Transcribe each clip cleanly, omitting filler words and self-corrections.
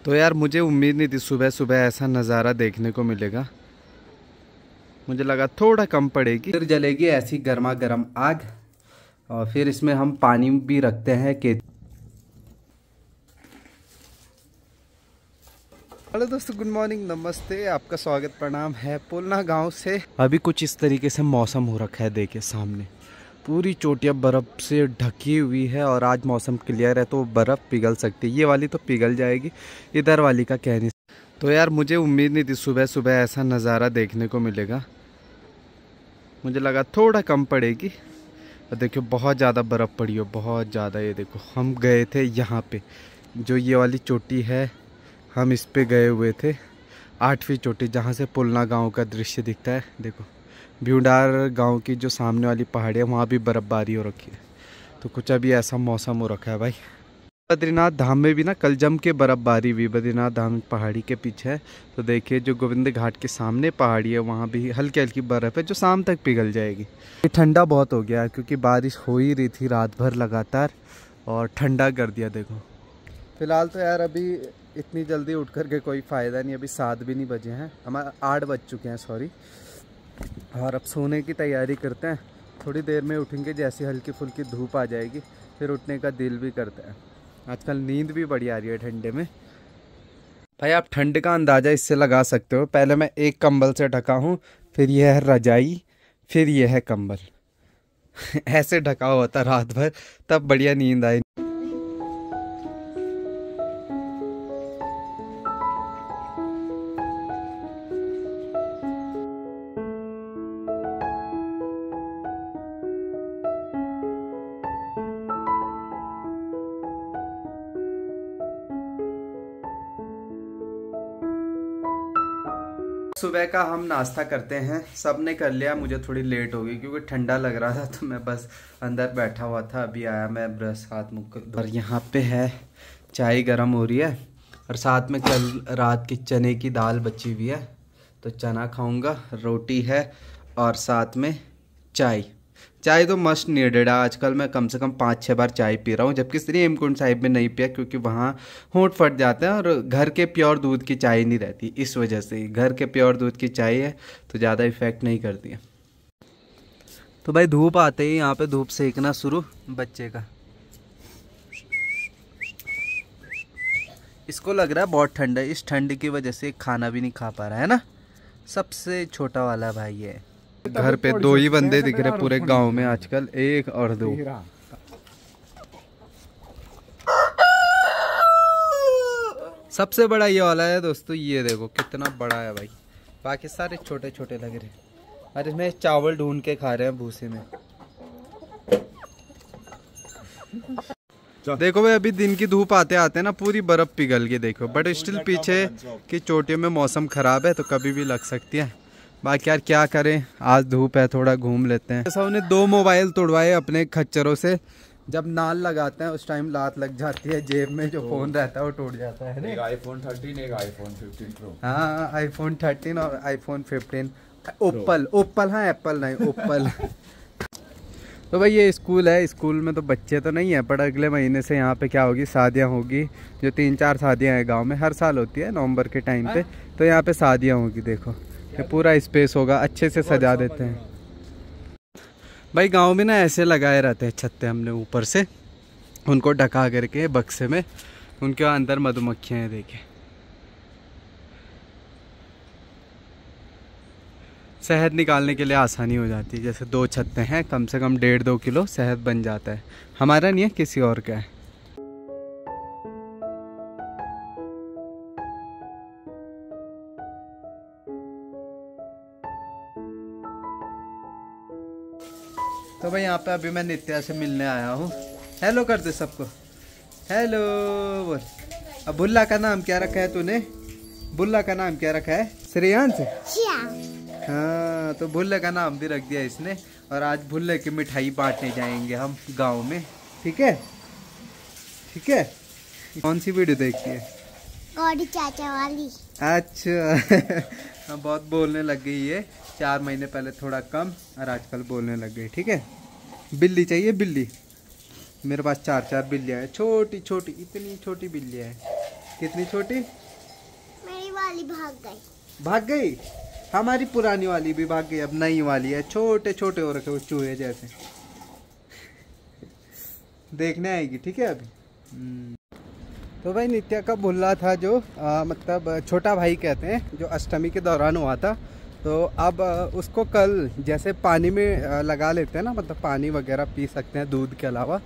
तो यार मुझे उम्मीद नहीं थी सुबह सुबह ऐसा नज़ारा देखने को मिलेगा। मुझे लगा थोड़ा कम पड़ेगी, फिर जलेगी ऐसी गर्मा गर्म आग और फिर इसमें हम पानी भी रखते हैं कि हेलो दोस्तों, गुड मॉर्निंग, नमस्ते, आपका स्वागत प्रणाम है पुलना गांव से। अभी कुछ इस तरीके से मौसम हो रखा है, देखिए सामने पूरी चोटियाँ बर्फ़ से ढकी हुई है और आज मौसम क्लियर है तो बर्फ़ पिघल सकती है। ये वाली तो पिघल जाएगी, इधर वाली का कह नहीं। तो यार मुझे उम्मीद नहीं थी सुबह सुबह ऐसा नज़ारा देखने को मिलेगा। मुझे लगा थोड़ा कम पड़ेगी और देखियो बहुत ज़्यादा बर्फ़ पड़ी हो, बहुत ज़्यादा। ये देखो हम गए थे यहाँ पे, जो ये वाली चोटी है हम इस पे गए हुए थे, 8वीं चोटी जहाँ से पुलना गांव का दृश्य दिखता है। देखो भ्यूडार गांव की जो सामने वाली पहाड़ी है वहाँ भी बर्फ़बारी हो रखी है। तो कुछ अभी ऐसा मौसम हो रखा है भाई। बद्रीनाथ धाम में भी ना कल जम के बर्फ़बारी हुई, बद्रीनाथ धाम पहाड़ी के पीछे है। तो देखिए जो गोविंद घाट के सामने पहाड़ी है वहाँ भी हल्की हल्की बर्फ़ है जो शाम तक पिघल जाएगी। ये ठंडा बहुत हो गया है क्योंकि बारिश हो ही रही थी रात भर लगातार और ठंडा कर दिया। देखो फिलहाल तो यार अभी इतनी जल्दी उठ कर के कोई फ़ायदा नहीं, अभी 7 भी नहीं बजे हैं, हमारे 8 बज चुके हैं सॉरी। और अब सोने की तैयारी करते हैं, थोड़ी देर में उठेंगे, जैसी हल्की फुल्की धूप आ जाएगी फिर उठने का दिल भी करता है। आजकल नींद भी बड़ी आ रही है ठंडे में। भाई आप ठंड का अंदाज़ा इससे लगा सकते हो, पहले मैं एक कंबल से ढका हूँ, फिर यह है रजाई, फिर यह है कंबल ऐसे ढका हुआ था रात भर, तब बढ़िया नींद आई। सुबह का हम नाश्ता करते हैं, सब ने कर लिया, मुझे थोड़ी लेट हो गई क्योंकि ठंडा लग रहा था तो मैं बस अंदर बैठा हुआ था। अभी आया मैं, ब्रश हाथ मुँह और यहाँ पे है चाय गरम हो रही है और साथ में कल रात की चने की दाल बची हुई है तो चना खाऊंगा, रोटी है और साथ में चाय। चाय तो मस्ट नीडेड है, आजकल मैं कम से कम 5-6 बार चाय पी रहा हूँ, जबकि श्री हेमकुंड साहिब में नहीं पिया क्योंकि वहाँ होंठ फट जाते हैं और घर के प्योर दूध की चाय नहीं रहती। इस वजह से घर के प्योर दूध की चाय है तो ज़्यादा इफेक्ट नहीं करती है। तो भाई धूप आते ही यहाँ पे धूप सेकना शुरू बच्चे का। इसको लग रहा है बहुत ठंड है, इस ठंड की वजह से खाना भी नहीं खा पा रहा है ना। सबसे छोटा वाला भाई है। घर पे 2 ही बंदे दिख रहे पूरे गांव में आजकल, 1 और 2। सबसे बड़ा ये वाला है दोस्तों, ये देखो कितना बड़ा है भाई, बाकी सारे छोटे छोटे लग रहे हैं। और इसमें चावल ढूंढ के खा रहे हैं भूसे में। देखो भाई अभी दिन की धूप आते आते ना पूरी बर्फ पिघल गई देखो, बट स्टिल पीछे की चोटियों में मौसम खराब है तो कभी भी लग सकती है। बाकी यार क्या करें, आज धूप है, थोड़ा घूम लेते हैं। सबने 2 मोबाइल तोड़वाए अपने खच्चरों से, जब नाल लगाते हैं उस टाइम लात लग जाती है, जेब में जो फोन रहता है वो टूट जाता है। एक iPhone 13, एक iPhone 15 Pro। हाँ iPhone 13 और iPhone 15 ओप्पल, ओप्पल, हाँ एप्पल नहीं ओप्पल तो भाई ये स्कूल है, स्कूल में तो बच्चे तो नहीं है, पर अगले महीने से यहाँ पे क्या होगी, शादियाँ होगी। जो 3-4 शादियाँ हैं गांव में, हर साल होती है नवंबर के टाइम पे, तो यहाँ पे शादियाँ होगी। देखो ये पूरा स्पेस होगा, अच्छे से सजा देते हैं भाई। गांव में ना ऐसे लगाए रहते हैं छत्ते, हमने ऊपर से उनको ढका करके बक्से में, उनके अंदर मधुमक्खियाँ हैं। देखिए शहद निकालने के लिए आसानी हो जाती है, जैसे 2 छत्ते हैं, कम से कम 1.5-2 किलो शहद बन जाता है। हमारा नहीं है, किसी और का है। तो भाई यहाँ पे अभी मैं नित्या से मिलने आया हूँ। हेलो कर दे सबको, हेलो बोल। अब बुल्ला का नाम क्या रखा है तूने? बुल्ला का नाम क्या रखा है? श्रेयांश। हाँ तो भुल्ले का नाम भी रख दिया इसने। और आज भुल्ले की मिठाई बांटने जाएंगे हम गांव में, ठीक है? ठीक है। कौन सी वीडियो देखती है? गौरी चाचा वाली। अच्छा बहुत बोलने लग गई ये, 4 महीने पहले थोड़ा कम और आजकल बोलने लग गई। ठीक है, बिल्ली चाहिए बिल्ली। मेरे पास 4 बिल्लियाँ हैं, छोटी छोटी, इतनी छोटी बिल्लियाँ हैं। कितनी छोटी? मेरी वाली भाग गई। भाग गई? हमारी पुरानी वाली भी भाग गई, अब नई वाली है। छोटे छोटे हो रखे वो चूहे जैसे। देखने आएगी, ठीक है अभी। तो भाई नित्या का बोल रहा था जो मतलब छोटा भाई कहते हैं, जो अष्टमी के दौरान हुआ था। तो अब उसको कल जैसे पानी में लगा लेते हैं ना, मतलब पानी वगैरह पी सकते हैं दूध के अलावा,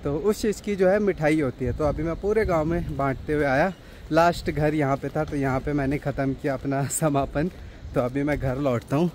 तो उस चीज़ की जो है मिठाई होती है। तो अभी मैं पूरे गांव में बांटते हुए आया। लास्ट घर यहाँ पे था, तो यहाँ पे मैंने ख़त्म किया अपना समापन। तो अभी मैं घर लौटता हूँ।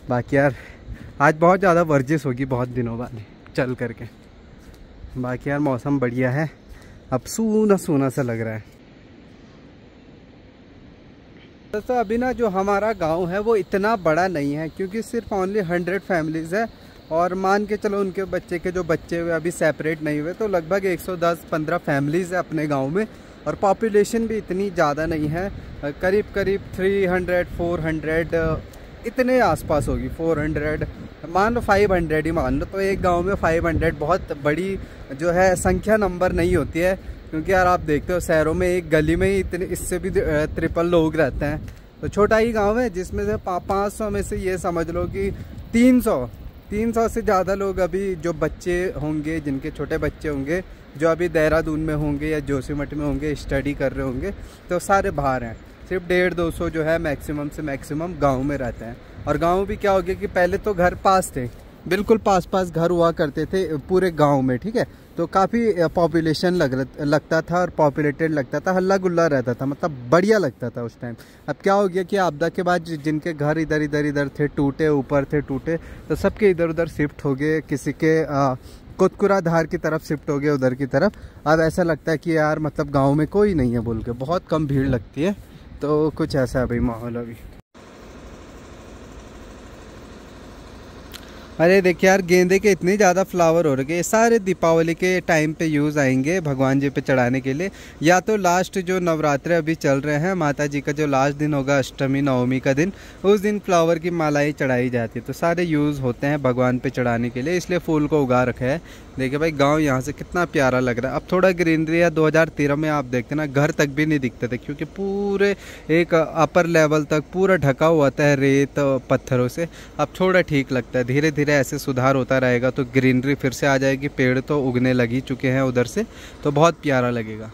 बाकी यार आज बहुत ज़्यादा वर्जिश होगी बहुत दिनों बाद चल करके। बाकी यार मौसम बढ़िया है, अब सूना सूना सा लग रहा है। दोस्तों अभी ना जो हमारा गांव है वो इतना बड़ा नहीं है, क्योंकि सिर्फ ओनली 100 फैमिलीज़ है। और मान के चलो उनके बच्चे के जो बच्चे हुए अभी सेपरेट नहीं हुए, तो लगभग 110-15 फैमिलीज़ है अपने गांव में। और पॉपुलेशन भी इतनी ज़्यादा नहीं है, करीब करीब 300-400 इतने आसपास होगी। 400 मान लो, 500 ही मान लो। तो एक गांव में 500 बहुत बड़ी जो है संख्या नंबर नहीं होती है, क्योंकि यार आप देखते हो शहरों में एक गली में ही इतने, इससे भी ट्रिपल लोग रहते हैं। तो छोटा ही गांव है, जिसमें से 500 में से ये समझ लो कि 300 से ज़्यादा लोग अभी जो बच्चे होंगे, जिनके छोटे बच्चे होंगे, जो अभी देहरादून में होंगे या जोशीमठ में होंगे, स्टडी कर रहे होंगे, तो सारे बाहर हैं। सिर्फ 150-200 जो है मैक्सिमम से मैक्सिमम गांव में रहते हैं। और गांव भी क्या हो गया कि पहले तो घर पास थे, बिल्कुल पास पास घर हुआ करते थे पूरे गांव में, ठीक है। तो काफ़ी पॉपुलेशन लगता था और पॉपुलेटेड लगता था, हल्ला गुल्ला रहता था, मतलब बढ़िया लगता था उस टाइम। अब क्या हो गया कि आपदा के बाद जिनके घर इधर थे टूटे, ऊपर थे टूटे, तो सबके इधर उधर शिफ्ट हो गए। किसी के कोतकुरा धार की तरफ शिफ्ट हो गए, उधर की तरफ। अब ऐसा लगता है कि यार मतलब गाँव में कोई नहीं है बोल के, बहुत कम भीड़ लगती है। तो कुछ ऐसा है भाई माहौल अभी। अरे देखिए यार गेंदे के इतने ज़्यादा फ्लावर हो रखे, सारे दीपावली के टाइम पे यूज़ आएंगे भगवान जी पे चढ़ाने के लिए। या तो लास्ट जो नवरात्रे अभी चल रहे हैं, माता जी का जो लास्ट दिन होगा, अष्टमी नवमी का दिन, उस दिन फ्लावर की मालाएं चढ़ाई जाती है। तो सारे यूज़ होते हैं भगवान पे चढ़ाने के लिए, इसलिए फूल को उगा रखा है। देखिए भाई गांव यहाँ से कितना प्यारा लग रहा है। अब थोड़ा ग्रीनरी है। 2013 में आप देखते ना घर तक भी नहीं दिखते थे, क्योंकि पूरे एक अपर लेवल तक पूरा ढका हुआ था रेत पत्थरों से। अब थोड़ा ठीक लगता है। धीरे धीरे ऐसे सुधार होता रहेगा तो ग्रीनरी फिर से आ जाएगी। पेड़ तो उगने लगी चुके हैं उधर से, तो बहुत प्यारा लगेगा।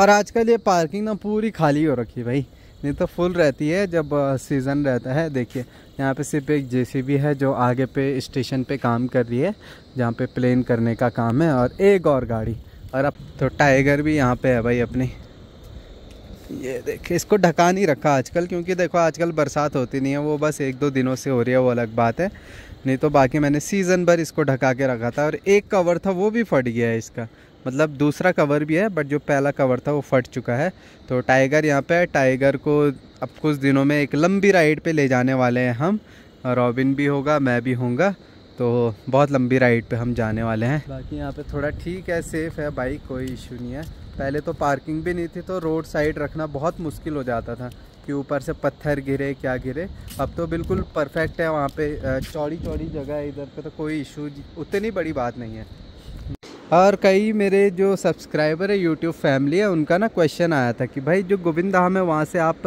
और आजकल ये पार्किंग ना पूरी खाली हो रखी है भाई, नहीं तो फुल रहती है जब सीज़न रहता है। देखिए यहाँ पे सिर्फ एक जेसीबी है जो आगे पे स्टेशन पे काम कर रही है, जहाँ पे प्लेन करने का काम है, और एक और गाड़ी। और अब तो टाइगर भी यहाँ पे है भाई अपनी। ये देखिए इसको ढका नहीं रखा आजकल, क्योंकि देखो आजकल बरसात होती नहीं है, वो बस 1-2 दिनों से हो रही है, वो अलग बात है। नहीं तो बाकी मैंने सीज़न भर इसको ढका के रखा था। और एक कवर था वो भी फट गया है इसका, मतलब दूसरा कवर भी है, बट जो पहला कवर था वो फट चुका है। तो टाइगर यहाँ पे है। टाइगर को अब कुछ दिनों में एक लंबी राइड पे ले जाने वाले हैं हम। रॉबिन भी होगा, मैं भी होऊंगा, तो बहुत लंबी राइड पे हम जाने वाले हैं। बाकी यहाँ पे थोड़ा ठीक है, सेफ़ है बाइक, कोई इशू नहीं है। पहले तो पार्किंग भी नहीं थी, तो रोड साइड रखना बहुत मुश्किल हो जाता था कि ऊपर से पत्थर गिरे क्या गिरे। अब तो बिल्कुल परफेक्ट है, वहाँ पे चौड़ी चौड़ी जगह है, इधर पे तो कोई इशू उतनी बड़ी बात नहीं है। और कई मेरे जो सब्सक्राइबर है यूट्यूब फैमिली है, उनका ना क्वेश्चन आया था कि भाई जो गोविंद धाम है वहाँ से आप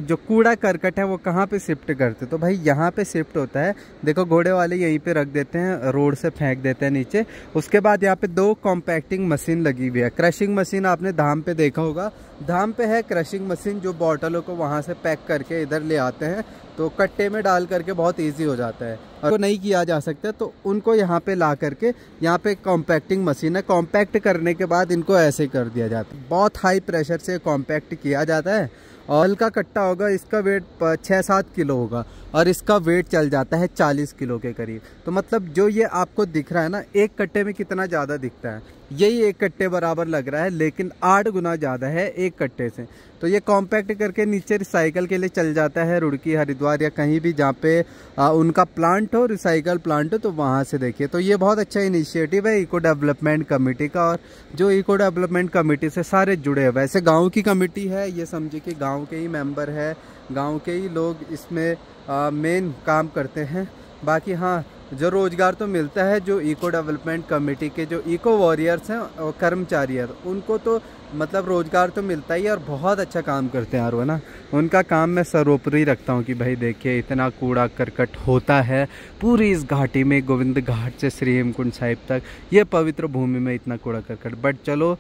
जो कूड़ा करकट है वो कहाँ पे शिफ्ट करते। तो भाई यहाँ पे शिफ्ट होता है। देखो घोड़े वाले यहीं पे रख देते हैं, रोड से फेंक देते हैं नीचे। उसके बाद यहाँ पे 2 कॉम्पैक्टिंग मशीन लगी हुई है। क्रशिंग मशीन आपने धाम पे देखा होगा, धाम पे है क्रशिंग मशीन, जो बॉटलों को वहाँ से पैक करके इधर ले आते हैं, तो कट्टे में डाल करके बहुत इजी हो जाता है। और नहीं किया जा सकता तो उनको यहाँ पे ला करके, यहाँ पे कॉम्पैक्टिंग मशीन है, कॉम्पैक्ट करने के बाद इनको ऐसे कर दिया जाता है। बहुत हाई प्रेशर से कॉम्पैक्ट किया जाता है। और हल्का कट्टा होगा, इसका वेट 6-7 किलो होगा, और इसका वेट चल जाता है 40 किलो के करीब। तो मतलब जो ये आपको दिख रहा है ना, एक कट्टे में कितना ज़्यादा दिखता है, यही एक कट्टे बराबर लग रहा है, लेकिन 8 गुना ज़्यादा है एक कट्टे से। तो ये कॉम्पैक्ट करके नीचे रिसाइकल के लिए चल जाता है रुड़की, हरिद्वार या कहीं भी जहाँ पे उनका प्लांट हो, रिसाइकल प्लांट हो, तो वहाँ से देखिए। तो ये बहुत अच्छा इनिशिएटिव है इको डेवलपमेंट कमेटी का, और जो इको डेवलपमेंट कमेटी से सारे जुड़े हैं। वैसे गाँव की कमेटी है, ये समझिए कि गाँव के ही मेम्बर है, गाँव के ही लोग इसमें मेन काम करते हैं। बाकी हाँ, जो रोज़गार तो मिलता है जो इको डेवलपमेंट कमेटी के जो इको वॉरियर्स हैं और कर्मचारी हैं, उनको तो मतलब रोज़गार तो मिलता ही है और बहुत अच्छा काम करते हैं यार वो ना। उनका काम मैं सर्वोपरि रखता हूँ कि भाई देखिए इतना कूड़ा करकट होता है पूरी इस घाटी में, गोविंद घाट से श्री हेमकुंड साहिब तक, ये पवित्र भूमि में इतना कूड़ा करकट। बट चलो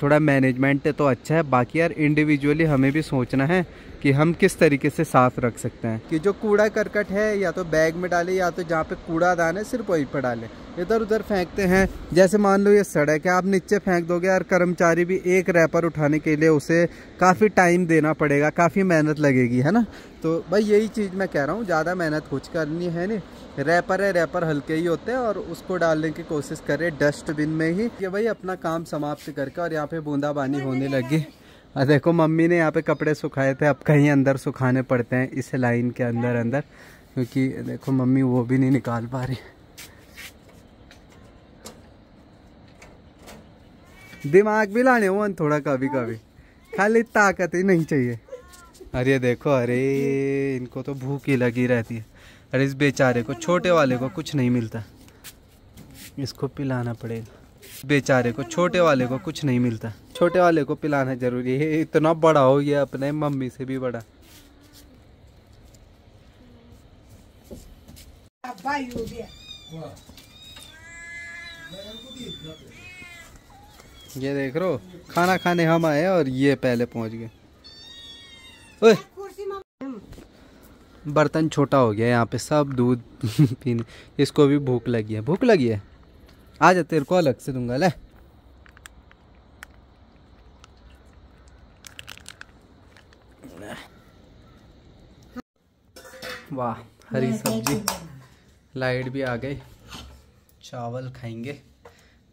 थोड़ा मैनेजमेंट तो अच्छा है। बाकी यार इंडिविजुअली हमें भी सोचना है कि हम किस तरीके से साफ रख सकते हैं, कि जो कूड़ा करकट है या तो बैग में डालें या तो जहाँ पे कूड़ादान है सिर्फ वहीं पर डालें। इधर उधर फेंकते हैं, जैसे मान लो ये सड़क है, आप नीचे फेंक दोगे यार, कर्मचारी भी एक रैपर उठाने के लिए उसे काफ़ी टाइम देना पड़ेगा, काफ़ी मेहनत लगेगी, है ना। तो भाई यही चीज़ मैं कह रहा हूँ, ज़्यादा मेहनत कुछ करनी है नहीं। रैपर है, रैपर हल्के ही होते हैं और उसको डालने की कोशिश करें डस्टबिन में ही। ये भाई अपना काम समाप्त करके, और यहाँ पे बूंदाबांदी होने लगी। और देखो मम्मी ने यहाँ पे कपड़े सुखाए थे, अब कहीं अंदर सुखाने पड़ते हैं इस लाइन के अंदर, क्योंकि देखो मम्मी वो भी नहीं निकाल पा रही। दिमाग भी लाने हो थोड़ा कभी कभी, खाली ताकत ही नहीं चाहिए। अरे देखो, अरे इनको तो भूख ही लगी रहती है। अरे इस बेचारे को, छोटे वाले को कुछ नहीं मिलता, इसको पिलाना पड़ेगा। बेचारे को, छोटे वाले को कुछ नहीं मिलता, छोटे वाले को पिलाना जरूरी है। इतना बड़ा हो गया, अपने मम्मी से भी बड़ा। ये देख रो, खाना खाने हम आए और ये पहले पहुंच गए। ओए, बर्तन छोटा हो गया यहाँ पे, सब दूध पीने। इसको भी भूख लगी है, भूख लगी है, आ जा तेरे को अलग से दूंगा, ले। वाह, हरी सब्जी, लाइट भी आ गई, चावल खाएंगे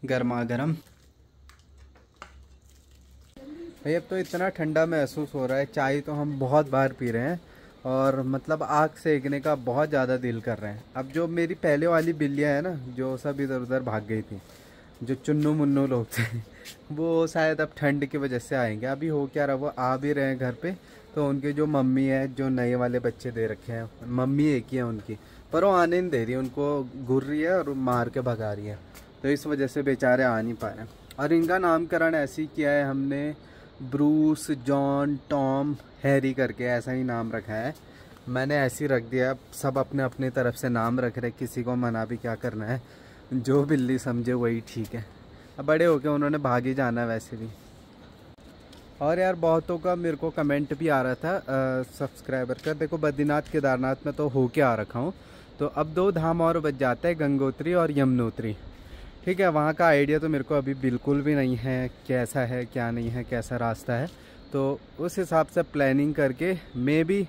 गर्मा गर्म। भाई अब तो इतना ठंडा महसूस हो रहा है, चाय तो हम बहुत बार पी रहे हैं और मतलब आग सेकने का बहुत ज़्यादा दिल कर रहे हैं। अब जो मेरी पहले वाली बिल्लियाँ हैं ना, जो सब इधर उधर भाग गई थी, जो चुन्नू मुन्नू लोग थे, वो शायद अब ठंड की वजह से आएंगे। अभी हो क्या रहा, वो आ भी रहे हैं घर पे, तो उनके जो मम्मी है, जो नए वाले बच्चे दे रखे हैं, मम्मी एक ही है उनकी, पर वो आने नहीं दे रही, उनको घूर रही है और मार के भगा रही है, तो इस वजह से बेचारे आ नहीं पा रहे हैं। और इनका नामकरण ऐसे ही किया है हमने, ब्रूस, जॉन, टॉम, हैरी करके ऐसा ही नाम रखा है। मैंने ऐसे ही रख दिया, सब अपने अपनी तरफ से नाम रख रहे, किसी को मना भी क्या करना है, जो बिल्ली समझे वही ठीक है। अब बड़े होके उन्होंने भाग ही जाना है वैसे भी। और यार बहुतों का मेरे को कमेंट भी आ रहा था सब्सक्राइबर का, देखो बद्रीनाथ केदारनाथ में तो होके आ रखा हूँ, तो अब 2 धाम और बच जाता है, गंगोत्री और यमुनोत्री। ठीक है, वहाँ का आइडिया तो मेरे को अभी बिल्कुल भी नहीं है, कैसा है क्या नहीं है, कैसा रास्ता है, तो उस हिसाब से प्लानिंग करके मे भी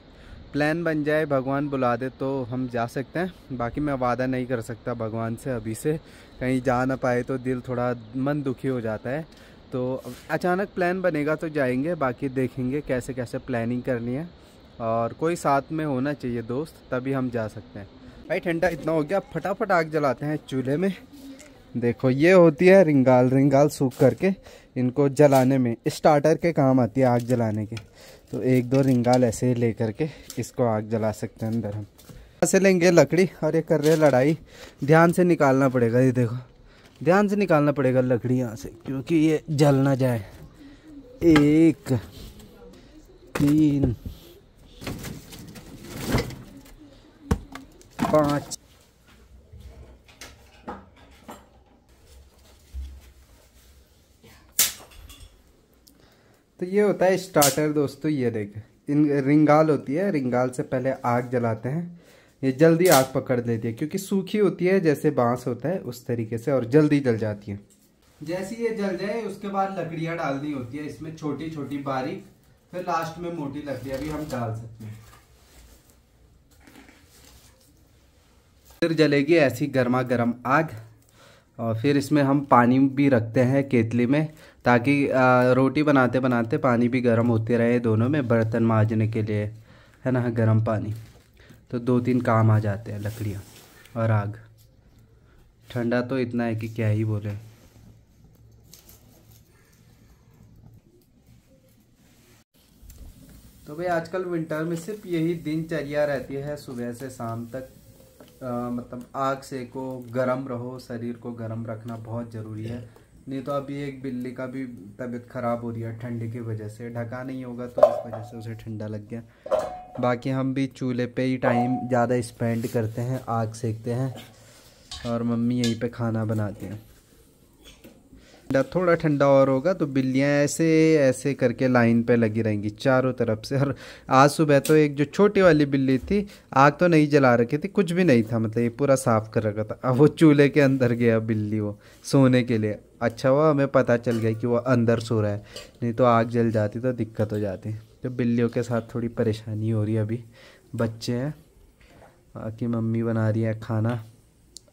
प्लान बन जाए, भगवान बुला दे तो हम जा सकते हैं। बाकी मैं वादा नहीं कर सकता भगवान से अभी से, कहीं जा ना पाए तो दिल थोड़ा मन दुखी हो जाता है। तो अचानक प्लान बनेगा तो जाएंगे, बाकी देखेंगे कैसे कैसे प्लानिंग करनी है, और कोई साथ में होना चाहिए दोस्त, तभी हम जा सकते हैं। भाई ठंडा इतना हो गया, फटाफट आग जलाते हैं चूल्हे में। देखो ये होती है रिंगाल, रिंगाल सूख करके इनको जलाने में स्टार्टर के काम आती है आग जलाने के। तो 1-2 रिंगाल ऐसे ही ले करके इसको आग जला सकते हैं अंदर हम। ऐसे लेंगे लकड़ी, और ये कर रहे हैं लड़ाई, ध्यान से निकालना पड़ेगा, ये देखो ध्यान से निकालना पड़ेगा लकड़ी यहाँ से, क्योंकि ये जल ना जाए। 1 3 5 तो ये होता है स्टार्टर दोस्तों। ये देख, इन रिंगाल होती है, रिंगाल से पहले आग जलाते हैं, ये जल्दी आग पकड़ लेती है, क्योंकि सूखी होती है जैसे बांस होता है उस तरीके से, और जल्दी जल जाती है। जैसे ये जल जाए उसके बाद लकड़ियां डालनी होती है इसमें, छोटी छोटी बारीक, फिर लास्ट में मोटी लकड़ियां भी हम डाल सकते हैं। फिर जलेगी ऐसी गर्मा गर्म आग, और फिर इसमें हम पानी भी रखते हैं केतली में, ताकि रोटी बनाते बनाते पानी भी गर्म होते रहे दोनों में, बर्तन मांजने के लिए, है ना, गर्म पानी। तो 2-3 काम आ जाते हैं, लकड़ियाँ और आग। ठंडा तो इतना है कि क्या ही बोले। तो भाई आजकल विंटर में सिर्फ यही दिनचर्या रहती है, सुबह से शाम तक मतलब आग सेको, गरम रहो, शरीर को गरम रखना बहुत ज़रूरी है। नहीं तो अभी एक बिल्ली का भी तबीयत ख़राब हो रही है ठंडी की वजह से, ढका नहीं होगा तो इस वजह से उसे ठंडा लग गया। बाकी हम भी चूल्हे पे ही टाइम ज़्यादा स्पेंड करते हैं, आग सेकते हैं, और मम्मी यहीं पे खाना बनाती हैं। थोड़ा ठंडा और होगा तो बिल्लियाँ ऐसे ऐसे करके लाइन पे लगी रहेंगी चारों तरफ से। और आज सुबह तो एक जो छोटी वाली बिल्ली थी, आग तो नहीं जला रखी थी, कुछ भी नहीं था, मतलब ये पूरा साफ कर रखा था। अब वो चूल्हे के अंदर गया बिल्ली, वो सोने के लिए। अच्छा हुआ हमें पता चल गया कि वो अंदर सो रहा है, नहीं तो आग जल जाती तो दिक्कत हो जाती। तो बिल्लियों के साथ थोड़ी परेशानी हो रही है अभी, बच्चे हैं। बाकी मम्मी बना रही है खाना,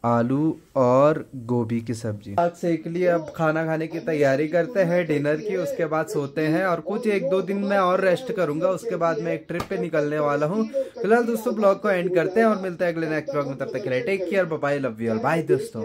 आलू और गोभी की सब्जी। आग सेक लिए, अब खाना खाने की तैयारी करते हैं डिनर की, उसके बाद सोते हैं। और कुछ 1-2 दिन मैं और रेस्ट करूंगा, उसके बाद मैं एक ट्रिप पे निकलने वाला हूँ। फिलहाल दोस्तों ब्लॉग को एंड करते हैं और मिलते हैं अगले नेक्स्ट ब्लॉग में। तब तक के लिए take care, bye bye, love you all, bye दोस्तों।